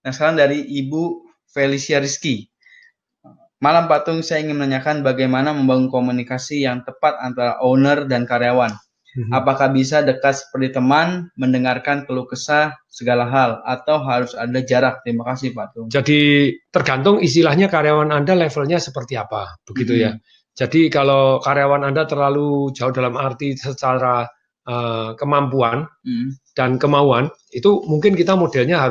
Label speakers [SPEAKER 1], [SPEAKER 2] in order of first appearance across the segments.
[SPEAKER 1] Nah, sekarang dari Ibu Felicia Rizky. Malam Pak Tung, saya ingin menanyakan bagaimana membangun komunikasi yang tepat antara owner dan karyawan. Apakah bisa dekat seperti teman, mendengarkan keluh kesah segala hal, atau harus ada jarak? Terima kasih Pak Tung.
[SPEAKER 2] Jadi tergantung istilahnya karyawan Anda levelnya seperti apa, begitu ya. Jadi kalau karyawan Anda terlalu jauh dalam arti secara kemampuan dan kemauan, itu mungkin kita modelnya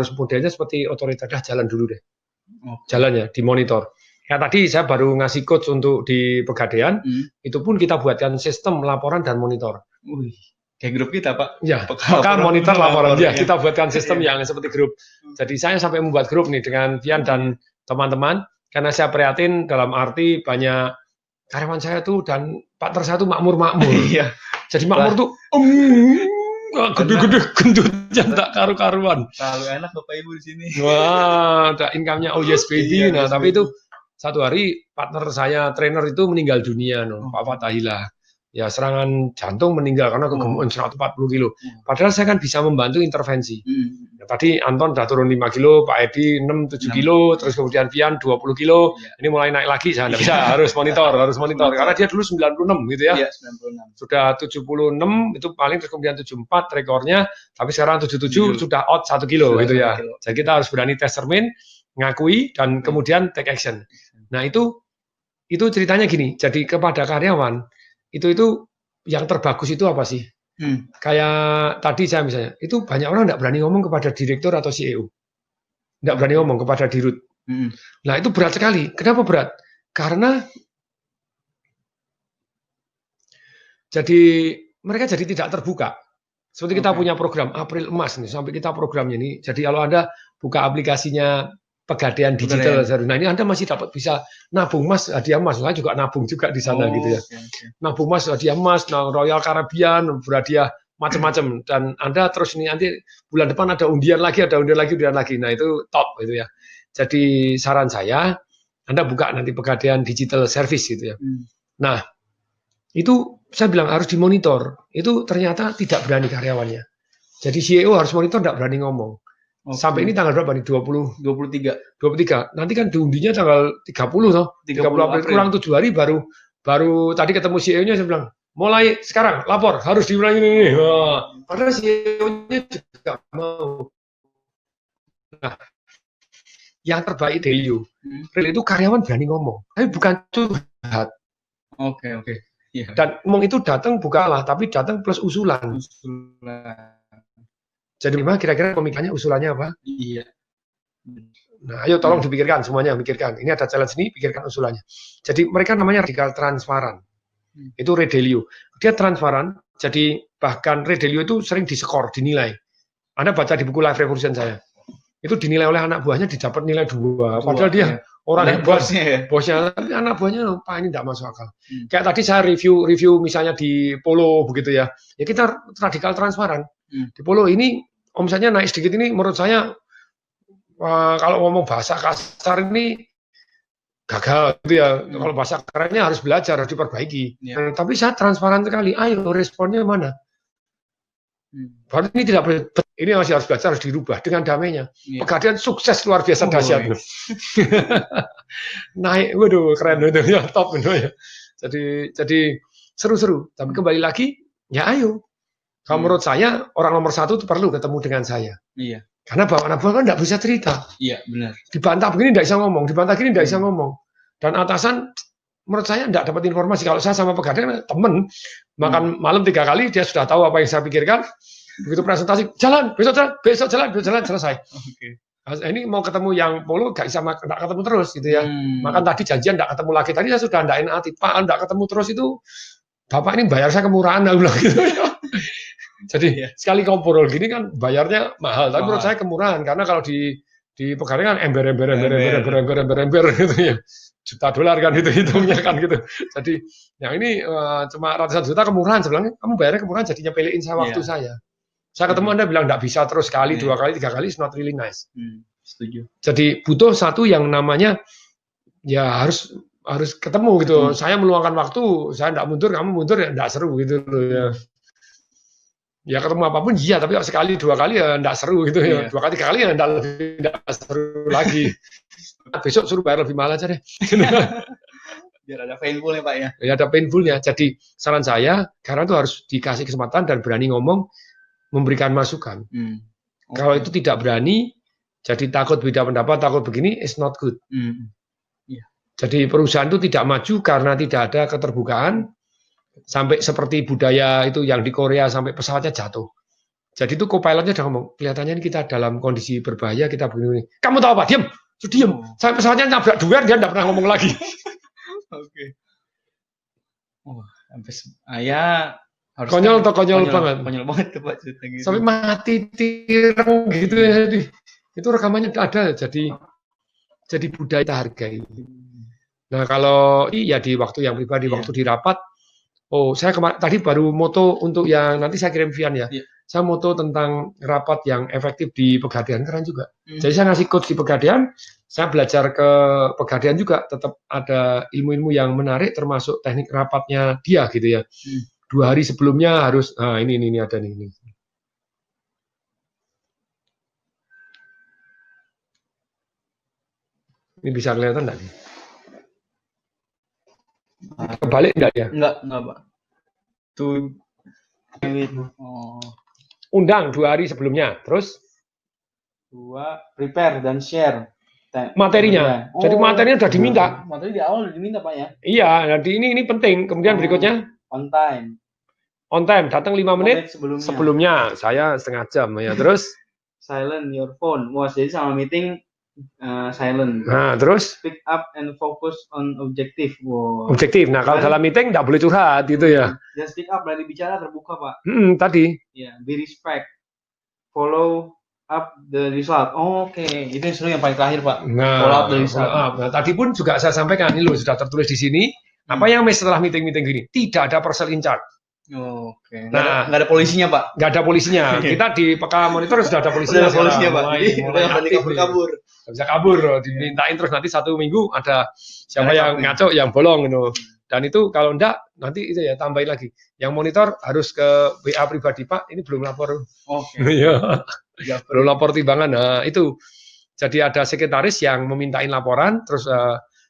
[SPEAKER 2] seperti otoritas, jalan dulu deh. Jalannya dimonitor. Ya tadi saya baru ngasih coach untuk di Pegadaian, itu pun kita buatkan sistem laporan dan monitor.
[SPEAKER 1] Kayak grup kita Pak.
[SPEAKER 2] Ya, maka monitor laporan ya. Kita buatkan sistem yang seperti grup. Jadi saya sampai membuat grup nih dengan Pian dan teman-teman, karena saya prihatin dalam arti banyak karyawan saya tuh dan partner saya tuh makmur-makmur. Jadi makmur tuh gede-gede gendutnya tak karu-karuan.
[SPEAKER 1] Terlalu enak Bapak Ibu di sini.
[SPEAKER 2] Wah, ada income-nya oh yes baby. Nah, tapi itu satu hari partner saya trainer itu meninggal dunia, Pak Fatahillah. Ya serangan jantung meninggal karena kegemukan 140 kilo. Padahal saya kan bisa membantu intervensi. Ya, tadi Anton udah turun 5 kilo, Pak Edi 6-7 kilo, terus kemudian Pian 20 kilo. Ini mulai naik lagi, saya nggak bisa, harus monitor. Karena dia dulu 96 gitu ya.
[SPEAKER 1] Iya, 96.
[SPEAKER 2] Sudah 76 itu paling, terus kemudian 74 rekornya, tapi sekarang 77 sudah out 1 kilo gitu ya. Jadi kita harus berani tes cermin, ngakui dan kemudian take action. Nah itu ceritanya gini. Jadi kepada karyawan itu yang terbagus itu apa sih? Kayak tadi saya misalnya, itu banyak orang nggak berani ngomong kepada direktur atau CEO, nggak berani ngomong kepada dirut. Nah itu berat sekali. Kenapa berat? Karena mereka jadi tidak terbuka. Seperti kita punya program April Emas nih, sampai kita programnya ini. Jadi kalau Anda buka aplikasinya Pegadaian Digital, nah ini Anda masih dapat bisa nabung emas, hadiah emas. Saya juga nabung juga di sana gitu ya. Nabung emas, hadiah emas, Royal Caribbean, berhadiah macam-macam. Dan Anda terus ini nanti bulan depan ada undian lagi. Nah itu top gitu ya. Jadi saran saya, Anda buka nanti Pegadaian Digital Service gitu ya. Nah, itu saya bilang harus dimonitor. Itu ternyata tidak berani karyawannya. Jadi CEO harus monitor, tidak berani ngomong. Sampai ini tanggal berapa nih? 23. Nanti kan diundinya tanggal 30 toh. 30 April. Kurang 7 hari baru tadi ketemu CEO-nya, saya bilang, mulai sekarang lapor, harus diulangi ini. Padahal CEO-nya juga mau. Nah, yang terbaik Delio. Itu karyawan berani ngomong. Tapi bukan curhat.
[SPEAKER 1] Oke.
[SPEAKER 2] Dan ngomong itu datang bukanlah, tapi datang plus usulan. Jadi memang kira-kira pemikirannya usulannya apa?
[SPEAKER 1] Iya.
[SPEAKER 2] Nah, ayo tolong dipikirkan semuanya, pikirkan. Ini ada challenge ini, pikirkan usulannya. Jadi mereka namanya radikal transparan. Itu Redelio. Dia transparan, jadi bahkan Redelio itu sering diskor, dinilai. Anda baca di buku Life Revolution saya. Itu dinilai oleh anak buahnya didapat nilai 2. Padahal dia orang hebat, bosnya, tapi anak buahnya Pak ini tidak masuk akal. Kayak tadi saya review misalnya di Polo begitu ya. Ya kita radikal transparan. Di Polo ini omsetnya naik sedikit ini menurut saya kalau ngomong bahasa kasar ini gagal gitu ya. Kalau bahasa kerennya harus belajar, harus diperbaiki. Tapi saya transparan sekali. Ayo responnya mana? Baru ini tidak boleh. Ini masih harus belajar, harus dirubah dengan damainya. Pegadaian sukses luar biasa dahsyat. Naik, waduh keren itu ya, top itu ya. Jadi seru-seru. Tapi kembali lagi, ya ayo. Kalau menurut saya orang nomor 1 itu perlu ketemu dengan saya.
[SPEAKER 1] Iya.
[SPEAKER 2] Karena bawahan abang kan tidak bisa cerita.
[SPEAKER 1] Iya benar.
[SPEAKER 2] Dibantah begini tidak bisa ngomong, dibantah gini tidak bisa ngomong. Dan atasan menurut saya tidak dapat informasi. Kalau saya sama Pegadaian teman makan malam 3 kali dia sudah tahu apa yang saya pikirkan. Begitu presentasi jalan, besok jalan selesai. Nah, ini mau ketemu yang Polo nggak ketemu terus gitu ya. Makan tadi janjian tidak ketemu lagi. Tadi saya sudah ndain hati, Pak tidak ketemu terus itu Bapak ini bayar saya kemurahan gitu ya. Jadi sekali ngobrol gini kan bayarnya mahal, tapi menurut saya kemurahan karena kalau di Pegadaian kan ember gitu ya. Juta dolar kan itu hitungnya kan gitu. Jadi yang ini cuma ratusan juta kemurahan sebenarnya. Kamu bayarnya kemurahan jadi nyepelein saya waktu saya. Saya ketemu Anda bilang nggak bisa terus sekali, 2 kali, 3 kali, it's not really nice.
[SPEAKER 1] Setuju.
[SPEAKER 2] Jadi butuh satu yang namanya ya harus ketemu gitu. Saya meluangkan waktu, saya nggak mundur, kamu mundur ya nggak seru gitu loh ya. Ya ketemu apapun iya, tapi sekali dua kali ya enggak seru gitu ya.
[SPEAKER 1] Iya.
[SPEAKER 2] 2 kali 3 kali ya enggak seru lagi. Besok suruh bayar lebih mahal aja deh.
[SPEAKER 1] Biar ada painful ya Pak ya.
[SPEAKER 2] Ya ada painfulnya. Jadi saran saya karena itu harus dikasih kesempatan dan berani ngomong, memberikan masukan. Kalau itu tidak berani, jadi takut beda pendapat, takut begini, is not good.
[SPEAKER 1] Iya.
[SPEAKER 2] Jadi perusahaan itu tidak maju karena tidak ada keterbukaan, sampai seperti budaya itu yang di Korea sampai pesawatnya jatuh. Jadi itu co-pilotnya udah ngomong, kelihatannya ini kita dalam kondisi berbahaya, kita begini. Kamu tahu apa? Diam, diam. Sampai pesawatnya nabrak duet, dia tidak pernah ngomong lagi.
[SPEAKER 1] Oke. Oh, sampai ya harus
[SPEAKER 2] konyol banget.
[SPEAKER 1] Konyol banget tuh Pak cerita gitu.
[SPEAKER 2] Sampai mati tireng gitu ya. Itu rekamannya ada, jadi budaya kita hargai. Nah kalau iya di waktu yang pribadi, waktu di rapat, saya tadi baru moto untuk yang nanti saya kirim Vian ya. Saya moto tentang rapat yang efektif di Pegadaian, keren juga. Jadi saya ngasih coach di Pegadaian, saya belajar ke Pegadaian juga, tetap ada ilmu-ilmu yang menarik, termasuk teknik rapatnya dia gitu ya. 2 hari sebelumnya harus, ini ada nih. Ini bisa kelihatan enggak nih? Kebalik enggak ya?
[SPEAKER 1] Enggak Pak.
[SPEAKER 2] Undang 2 hari sebelumnya, terus
[SPEAKER 1] 2 prepare dan share
[SPEAKER 2] materinya. Jadi materinya sudah diminta.
[SPEAKER 1] Materi di awal sudah diminta Pak ya.
[SPEAKER 2] Iya, nanti ini penting. Kemudian berikutnya
[SPEAKER 1] on time.
[SPEAKER 2] On time, datang 5 menit sebelumnya. Saya setengah jam ya. Terus
[SPEAKER 1] silent your phone. Wah, jadi sama meeting silent.
[SPEAKER 2] Nah, terus
[SPEAKER 1] speak up and focus on objective. Wow.
[SPEAKER 2] Objektif. Nah, kalau dalam meeting nggak boleh curhat gitu ya.
[SPEAKER 1] Dan speak up, berani bicara, terbuka Pak.
[SPEAKER 2] Tadi.
[SPEAKER 1] Ya, be respect. Follow up the result. Oke. Itu yang seru yang paling terakhir Pak.
[SPEAKER 2] Nah,
[SPEAKER 1] follow up the result.
[SPEAKER 2] Nah, tadi pun juga saya sampaikan, ini loh sudah tertulis di sini. Apa yang setelah meeting gini? Tidak ada person in charge.
[SPEAKER 1] Oke.
[SPEAKER 2] Nah,
[SPEAKER 1] nggak ada polisinya Pak.
[SPEAKER 2] Nggak ada polisinya. Kita di PK Monitor sudah ada polisinya.
[SPEAKER 1] Sudah ada polisinya Pak. Jadi
[SPEAKER 2] mulai
[SPEAKER 1] kabur.
[SPEAKER 2] Bisa kabur, dimintain terus nanti 1 minggu ada siapa yang ngaco, yang bolong gitu. Dan itu kalau enggak nanti itu ya tambahin lagi. Yang monitor harus ke WA pribadi Pak, ini belum lapor.
[SPEAKER 1] Oke.
[SPEAKER 2] Iya. Belum lapor timbangan. Nah, itu. Jadi ada sekretaris yang memintain laporan, terus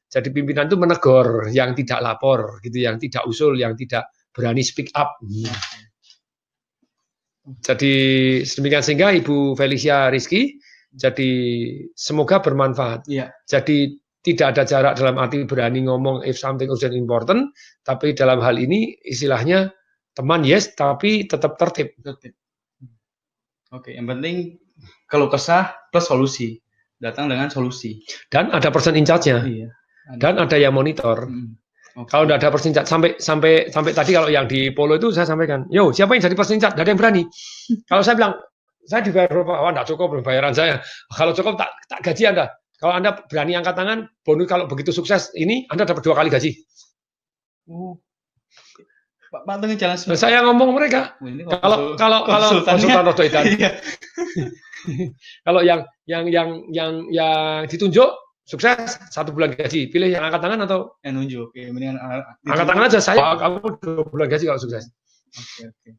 [SPEAKER 2] jadi pimpinan itu menegur yang tidak lapor gitu, yang tidak usul, yang tidak berani speak up. Jadi sedemikian sehingga Ibu Felicia Rizky, jadi semoga bermanfaat.
[SPEAKER 1] Iya.
[SPEAKER 2] Jadi tidak ada jarak dalam arti berani ngomong if something urgent important, tapi dalam hal ini istilahnya teman yes, tapi tetap tertib.
[SPEAKER 1] Oke, yang penting kalau kesah plus solusi, datang dengan solusi.
[SPEAKER 2] Dan ada person in charge-nya.
[SPEAKER 1] Iya.
[SPEAKER 2] Dan ada yang monitor. Okay. Kalau tidak ada person in charge, sampai tadi kalau yang di Polo itu saya sampaikan, yo siapa yang jadi person in charge? Tidak ada yang berani. Kalau saya bilang saya dibayar berapa? Wah, enggak cukup bayaran saya. Kalau cukup tak gaji Anda. Kalau Anda berani angkat tangan, bonus kalau begitu sukses ini Anda dapat 2 kali gaji.
[SPEAKER 1] Pak dengan jalan
[SPEAKER 2] nah, saya ngomong mereka. Kalau konsultan rodo edan. Kalau yang ditunjuk sukses 1 bulan gaji. Pilih yang angkat tangan atau
[SPEAKER 1] yang nunjuk. Oke, mendingan
[SPEAKER 2] angkat tangan aja saya. Kamu 2 bulan gaji kalau sukses.
[SPEAKER 1] Oke.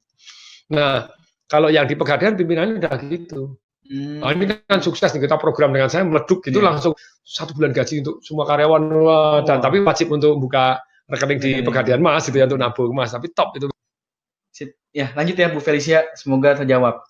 [SPEAKER 2] Nah, kalau yang di Pegadaian pimpinannya udah gitu. Nah, ini kan sukses nih, kita program dengan saya meleduk gitu langsung 1 bulan gaji untuk semua karyawan dan tapi wajib untuk buka rekening di Pegadaian Mas gitu ya untuk nabung Mas, tapi top itu.
[SPEAKER 1] Ya, lanjut ya Bu Felicia, semoga terjawab.